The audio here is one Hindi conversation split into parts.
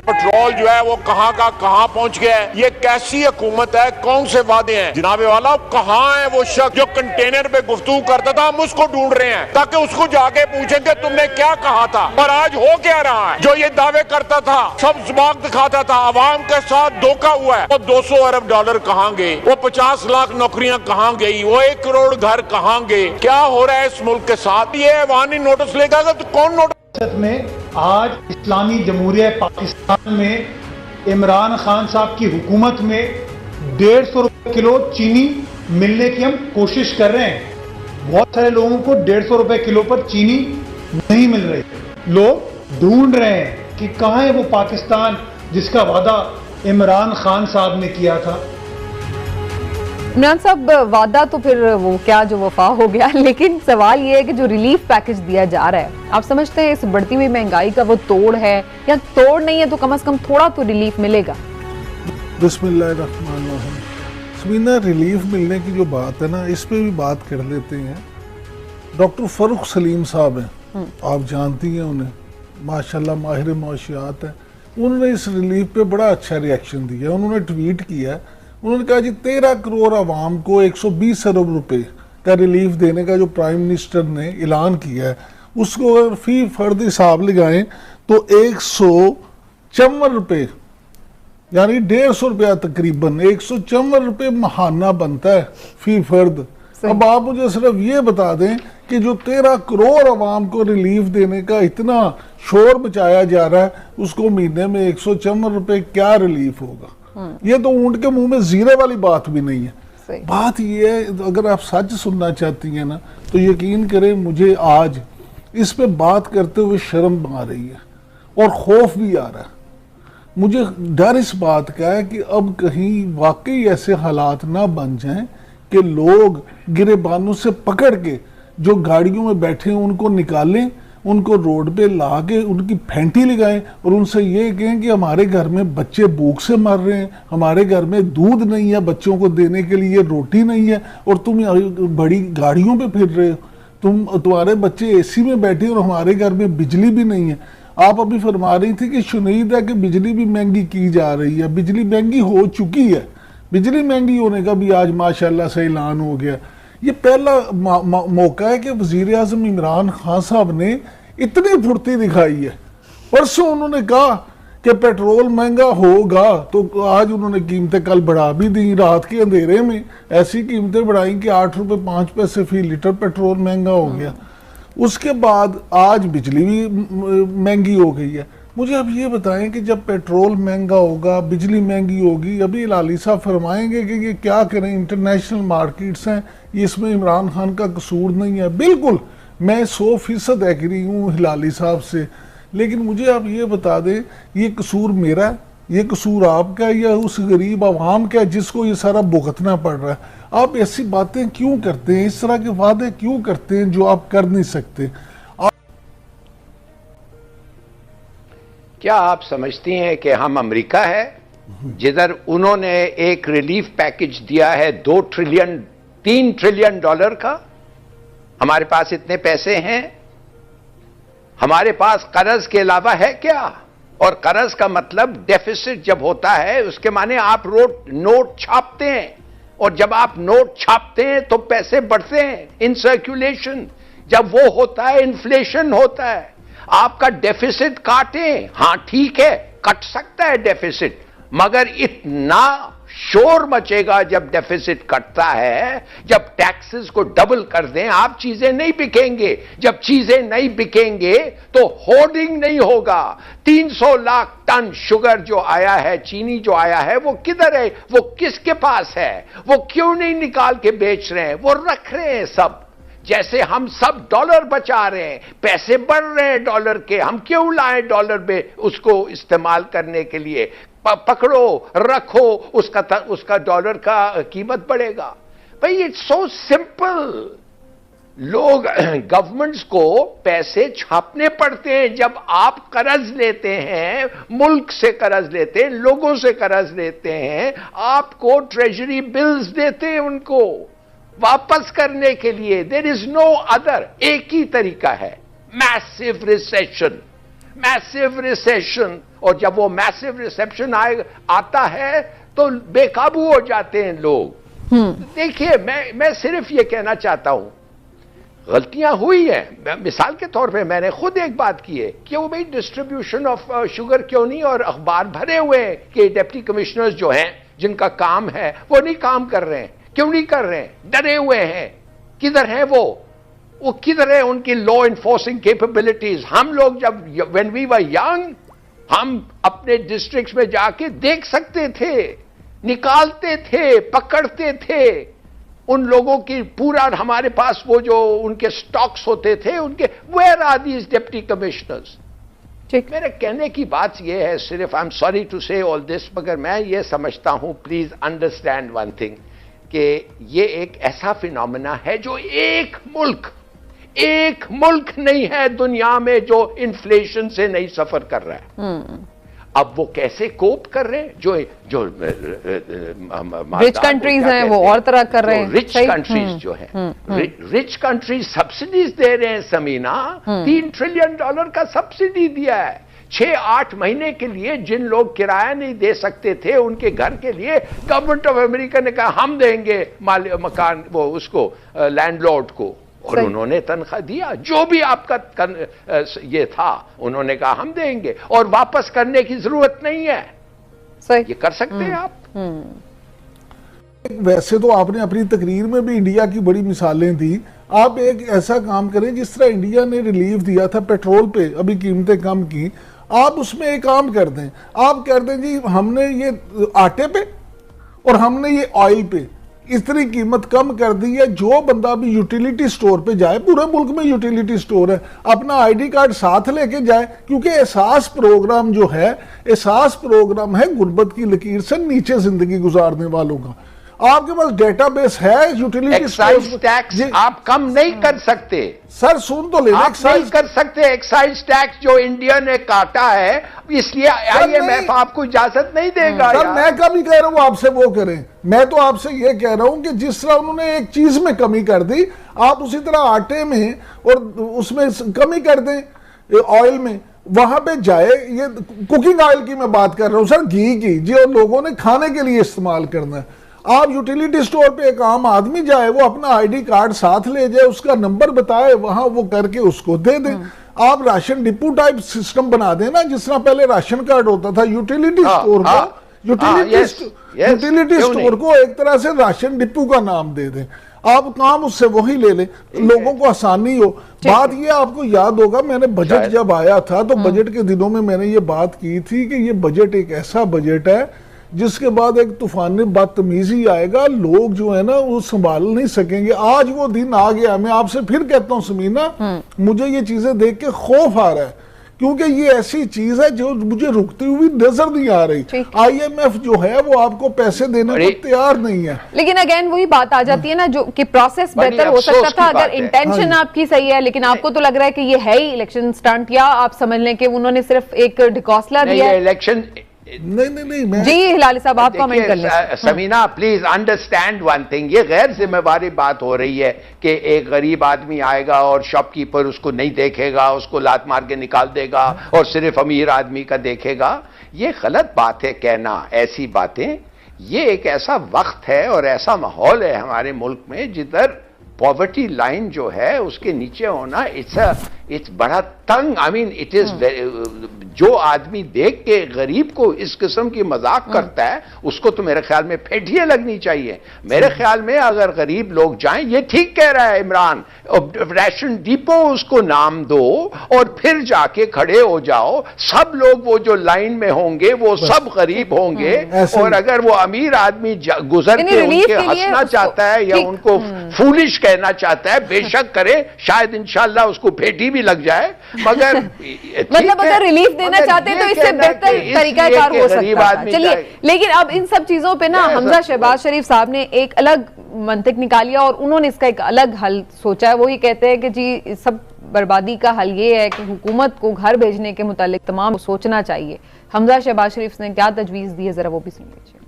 पेट्रोल जो है वो कहाँ का कहाँ पहुँच गया है। ये कैसी हुकूमत है, कौन से वादे हैं जनाबे वाला। कहाँ है वो शख्स जो कंटेनर पे गुफ्तगू करता था, हम उसको ढूंढ रहे हैं ताकि उसको जाके पूछेंगे तुमने क्या कहा था और आज हो क्या रहा है। जो ये दावे करता था, सब जुबान दिखाता था, आवाम के साथ धोखा हुआ है। वो 200 अरब डॉलर कहाँ गए, वो 50 लाख नौकरियां कहाँ गई, वो 1 करोड़ घर कहाँ गए, क्या हो रहा है इस मुल्क के साथ। ये ऐवानी नोटिस लेगा तो कौन नोटिस में आज इस्लामी जमहूरिया पाकिस्तान में इमरान खान साहब की हुकूमत में 150 रुपए किलो चीनी मिलने की हम कोशिश कर रहे हैं। बहुत सारे लोगों को 150 रुपए किलो पर चीनी नहीं मिल रही। लोग ढूंढ रहे हैं कि कहां है वो पाकिस्तान जिसका वादा इमरान खान साहब ने किया था। इमरान साहब, वादा तो फिर वो क्या जो वफा हो गया, लेकिन सवाल ये है कि जो रिलीफ पैकेज दिया जा रहा है, आप समझते हैं इस बढ़ती हुई महंगाई का वो तोड़ है, या तोड़ नहीं है तो कम से कम थोड़ा तो रिलीफ मिलेगा? बिस्मिल्लाहिर्रहमानिर्रहीम। समीना, रिलीफ मिलने की जो बात है ना, इस पे भी बात कर लेते हैं। डॉक्टर फरूख सलीम साहब हैं, आप जानती हैं उन्हें, माशाल्लाह माहिर मौशियात है। उन्होंने इस रिलीफ पे बड़ा अच्छा रिएक्शन दिया। उन्होंने ट्वीट किया, उन्होंने कहा जी 13 करोड़ आवाम को 120 अरब रुपए का रिलीफ देने का जो प्राइम मिनिस्टर ने ऐलान किया है, उसको अगर फी फर्द हिसाब लगाएं तो 154 रुपये यानी 150 रुपया तकरीबन 154 रुपये महाना बनता है फी फर्द। अब आप मुझे सिर्फ ये बता दें कि जो 13 करोड़ आवाम को रिलीफ देने का इतना शोर मचाया जा रहा है, उसको महीने में 154 रुपये क्या रिलीफ होगा। ये तो ऊंट के मुंह में जीरे वाली बात भी नहीं है। बात ये है, अगर आप सच सुनना चाहती हैं ना, तो यकीन करें मुझे आज इस पे बात करते हुए शर्म आ रही है और खौफ भी आ रहा है। मुझे डर इस बात का है कि अब कहीं वाकई ऐसे हालात ना बन जाएं कि लोग गिरेबानों से पकड़ के जो गाड़ियों में बैठे हैं उनको निकालें, उनको रोड पे ला के उनकी फेंटी लगाएं और उनसे ये कहें कि हमारे घर में बच्चे भूख से मर रहे हैं, हमारे घर में दूध नहीं है बच्चों को देने के लिए, रोटी नहीं है, और तुम बड़ी गाड़ियों पे फिर रहे हो, तुम्हारे बच्चे एसी में बैठे और हमारे घर में बिजली भी नहीं है। आप अभी फरमा रही थी कि शुनीद है कि बिजली भी महंगी की जा रही है। बिजली महंगी हो चुकी है, बिजली महंगी होने का भी आज माशाल्लाह से ऐलान हो गया। ये पहला मौका है कि वजीर आजम इमरान खान साहब ने इतनी फुर्ती दिखाई है। परसों उन्होंने कहा कि पेट्रोल महंगा होगा, तो आज उन्होंने कीमतें कल बढ़ा भी दी। रात के अंधेरे में ऐसी कीमतें बढ़ाई कि 8 रुपये 5 पैसे फी लीटर पेट्रोल महंगा हो गया। उसके बाद आज बिजली भी महंगी हो गई है। मुझे अब ये बताएं कि जब पेट्रोल महंगा होगा, बिजली महंगी होगी, अभी हिलाली साहब फरमाएंगे कि ये क्या करें, इंटरनेशनल मार्केट्स हैं, इसमें इमरान खान का कसूर नहीं है। बिल्कुल, मैं 100% एग्री हूँ हिलाली साहब से, लेकिन मुझे आप ये बता दें, ये कसूर मेरा है, ये कसूर आपका, या उस गरीब आवाम का जिसको ये सारा भुगतना पड़ रहा है। आप ऐसी बातें क्यों करते हैं, इस तरह के वादे क्यों करते हैं जो आप कर नहीं सकते। क्या आप समझती हैं कि हम अमेरिका है जिधर उन्होंने एक रिलीफ पैकेज दिया है 3 ट्रिलियन डॉलर का। हमारे पास इतने पैसे हैं, हमारे पास कर्ज के अलावा है क्या? और कर्ज का मतलब डेफिसिट जब होता है उसके माने आप नोट छापते हैं, और जब आप नोट छापते हैं तो पैसे बढ़ते हैं इन सर्कुलेशन। जब वो होता है इन्फ्लेशन होता है। आपका डेफिसिट काटें, हां ठीक है, कट सकता है डेफिसिट, मगर इतना शोर मचेगा जब डेफिसिट कटता है, जब टैक्सेस को डबल कर दें, आप चीजें नहीं बिकेंगे। जब चीजें नहीं बिकेंगे तो होर्डिंग नहीं होगा। 300 लाख टन शुगर जो आया है, चीनी जो आया है, वो किधर है? वो किसके पास है? वो क्यों नहीं निकाल के बेच रहे हैं? वो रख रहे हैं सब। जैसे हम सब डॉलर बचा रहे हैं, पैसे बढ़ रहे हैं डॉलर के, हम क्यों लाएं डॉलर में उसको इस्तेमाल करने के लिए? पकड़ो, रखो, उसका डॉलर का कीमत बढ़ेगा। भाई इट्स सो सिंपल। लोग गवर्नमेंट्स को पैसे छापने पड़ते हैं। जब आप कर्ज लेते हैं, मुल्क से कर्ज लेते हैं, लोगों से कर्ज लेते हैं, आपको ट्रेजरी बिल्स देते हैं उनको वापस करने के लिए। देयर इज नो अदर, एक ही तरीका है, मैसिव रिसेशन और जब वो मैसिव रिसेप्शन आता है तो बेकाबू हो जाते हैं लोग। देखिए, मैं सिर्फ ये कहना चाहता हूं, गलतियां हुई हैं। मिसाल के तौर पे मैंने खुद एक बात की है कि वो भाई डिस्ट्रीब्यूशन ऑफ शुगर क्यों नहीं, और अखबार भरे हुए हैं कि डिप्टी कमिश्नर्स जो हैं जिनका काम है वो नहीं काम कर रहे हैं। क्यों नहीं कर रहे हैं? डरे हुए हैं। किधर हैं वो किधर है उनकी लॉ इन्फोर्सिंग कैपेबिलिटीज? हम लोग जब व्हेन वी वर यंग, हम अपने डिस्ट्रिक्ट्स में जाके देख सकते थे, निकालते थे, पकड़ते थे उन लोगों की। पूरा हमारे पास वो जो उनके स्टॉक्स होते थे उनके, where are these deputy commissioners? मेरे कहने की बात यह है सिर्फ, I am sorry to say all this, मगर मैं ये समझता हूं, प्लीज अंडरस्टैंड वन थिंग, कि ये एक ऐसा फिनोमेना है जो एक मुल्क नहीं है दुनिया में जो इन्फ्लेशन से नहीं सफर कर रहा है। अब वो कैसे कोप कर रहे हैं? जो रिच कंट्रीज हैं वो और तरह कर रहे हैं। रिच कंट्रीज जो है, रिच कंट्रीज सब्सिडीज दे रहे हैं समीना। $3 ट्रिलियन का सब्सिडी दिया है 6-8 महीने के लिए। जिन लोग किराया नहीं दे सकते थे उनके घर के लिए गवर्नमेंट ऑफ अमेरिका ने कहा हम देंगे मकान, वो उसको लैंडलॉर्ड को, और उन्होंने तनख्वाह दिया। जो भी आपका ये था उन्होंने कहा हम देंगे, और वापस करने की जरूरत नहीं है। सही, ये कर सकते हैं आप। वैसे तो आपने अपनी तकरीर में भी इंडिया की बड़ी मिसालें दी। आप एक ऐसा काम करें जिस तरह इंडिया ने रिलीफ दिया था पेट्रोल पे, अभी कीमतें कम की, आप उसमें एक काम कर दें। आप कर दें जी हमने ये आटे पे और हमने ये ऑयल पे इतनी कीमत कम कर दी है। जो बंदा भी यूटिलिटी स्टोर पे जाए, पूरे मुल्क में यूटिलिटी स्टोर है, अपना आईडी कार्ड साथ लेके जाए, क्योंकि एहसास प्रोग्राम जो है, एहसास प्रोग्राम है गुर्बत की लकीर से नीचे जिंदगी गुजारने वालों का। आपके पास डेटाबेस है यूटिलिटी एक्साइज टैक्स आप कम नहीं कर सकते सर, सुन तो ले, आप नहीं कर सकते एक्साइज टैक्स जो इंडिया ने काटा है, इसलिए IMF आपको इजाजत नहीं देगा। सर मैं कमी कह रहा हूं आपसे वो करें। मैं तो आपसे ये कह रहा हूं कि जिस तरह उन्होंने एक चीज में कमी कर दी, आप उसी तरह आटे में और उसमें कमी कर दें, ऑयल में, वहां पे जाए। ये कुकिंग ऑयल की मैं बात कर रहा हूं सर, घी की, जो लोगों ने खाने के लिए इस्तेमाल करना है। आप यूटिलिटी स्टोर पे एक आम आदमी जाए, वो अपना आईडी कार्ड साथ ले जाए, उसका नंबर बताए, वहां वो करके उसको दे दे। आप राशन डिपो टाइप सिस्टम बना देना, जिस तरह पहले राशन कार्ड होता था, यूटिलिटी स्टोर को यूटिलिटी स्टोर को एक तरह से राशन डिपो का नाम दे दें। आप काम उससे वही ले लें, लोगों को आसानी हो। बात ये आपको याद होगा, मैंने बजट जब आया था तो बजट के दिनों में मैंने ये बात की थी कि ये बजट एक ऐसा बजट है जिसके बाद एक तूफानी बदतमीजी आएगा, लोग जो है ना वो संभाल नहीं सकेंगे। आज वो दिन आ गया। मैं आपसे फिर कहता हूं समीना, मुझे ये चीजें देख के खौफ आ रहा है, क्योंकि ये ऐसी चीज है जो मुझे रुकती हुई नजर नहीं आ रही। IMF जो है वो आपको पैसे देने को तैयार नहीं है। लेकिन अगेन वही बात आ जाती है ना, जो कि प्रोसेस बेहतर हो सकता था अगर इंटेंशन आपकी सही है। लेकिन आपको तो लग रहा है कि ये है ही इलेक्शन स्टंट, या आप समझ लें कि उन्होंने सिर्फ एक ढकोसला दिया है। इलेक्शन नहीं जी हिलाली साहब आप कमेंट कर लें। Samina please understand one thing, ये गैर जिम्मेवारी बात हो रही है कि एक गरीब आदमी आएगा और शॉपकीपर उसको नहीं देखेगा, उसको लात मार के निकाल देगा और सिर्फ अमीर आदमी का देखेगा। ये गलत बात है कहना ऐसी बातें। ये एक ऐसा वक्त है और ऐसा माहौल है हमारे मुल्क में जिधर पॉवर्टी लाइन जो है उसके नीचे होना इट्स बड़ा तंग। आई मीन इट इज, जो आदमी देख के गरीब को इस किस्म की मजाक करता है उसको तो मेरे ख्याल में फेंटियां लगनी चाहिए। मेरे ख्याल में अगर गरीब लोग जाएं, ये ठीक कह रहा है इमरान, राशन डिपो उसको नाम दो और फिर जाके खड़े हो जाओ। सब लोग वो जो लाइन में होंगे वो सब गरीब होंगे, और अगर वो अमीर आदमी गुजर के उनके हंसना चाहता है या उनको फूलिश कहना चाहता है, बेशक करे, शायद इंशाल्लाह उसको फेंटी भी लग जाए, मगर मतलब अगर रिलीफ देना चाहते हैं तो इससे बेहतर तरीकाकार हो सकता है। चलिए, लेकिन अब इन सब चीजों पे ना हमजा शहबाज शरीफ साहब ने एक अलग मंतिक निकालिया और उन्होंने इसका एक अलग हल सोचा है। वो ये कहते हैं कि जी सब बर्बादी का हल ये है कि हुकूमत को घर भेजने के मुतालिक तमाम सोचना चाहिए। हमजा शहबाज शरीफ ने क्या तजवीज दी है, जरा वो भी सुन लीजिए।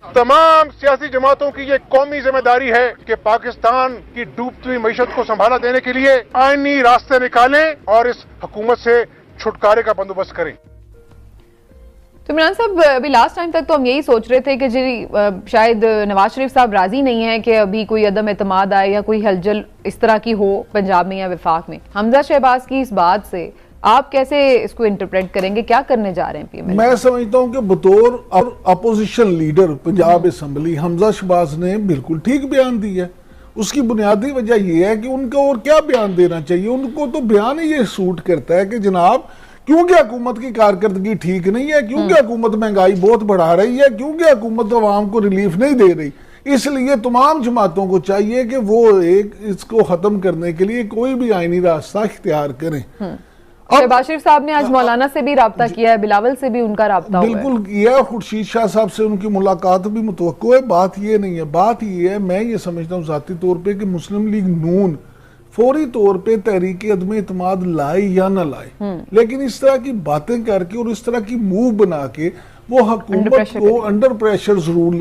तमाम सियासी जमातों की ये कौमी जिम्मेदारी है कि पाकिस्तान की डूबती हुई मईशत को संभाला देने के लिए आईनी रास्ते निकालें और इस हुकूमत से छुटकारे का बंदोबस्त करें। तो इमरान साहब, अभी लास्ट टाइम तक तो हम यही सोच रहे थे कि जी शायद नवाज शरीफ साहब राजी नहीं है कि अभी कोई अदम एतमाद आए या कोई हलचल इस तरह की हो पंजाब में या वफाक में। हमजा शहबाज की इस बात से आप कैसे इसको इंटरप्रेट करेंगे, क्या करने जा रहे हैं पीएम? मैं समझता हूं कि बतौर opposition leader Punjab assembly Hamza Shahbaz ने बिल्कुल ठीक बयान दिया है। उसकी बुनियादी वजह यह है कि उनको और क्या बयान देना चाहिए, उनको तो बयान ही ये सूट करता है कि जनाब क्योंकि हुकूमत की कारकर्दगी ठीक नहीं है, क्योंकि हुकूमत महंगाई बहुत बढ़ा रही है, क्योंकि हुकूमत अवाम को रिलीफ नहीं दे रही, इसलिए तमाम जमातों को चाहिए कि वो इसको खत्म करने के लिए कोई भी आईनी रास्ता इख्तियार करें। शहबाज शरीफ साहब ने आज मौलाना से भी राब्ता किया है, बिलावल से भी उनका राब्ता हुआ है। बिल्कुल किया, खुर्शीद शाह साहब से उनकी मुलाकात भी मुतवक्को है। बात ये नहीं है, बात ये है, मैं ये समझता हूँ ज़ाती तौर पे कि मुस्लिम लीग नून फौरी तौर पे तहरीक अदम इत्मीद लाए या ना लाए, लेकिन इस तरह की बातें करके और इस तरह की मूव बना के वो हुकूमत को अंडर प्रेशर जरूर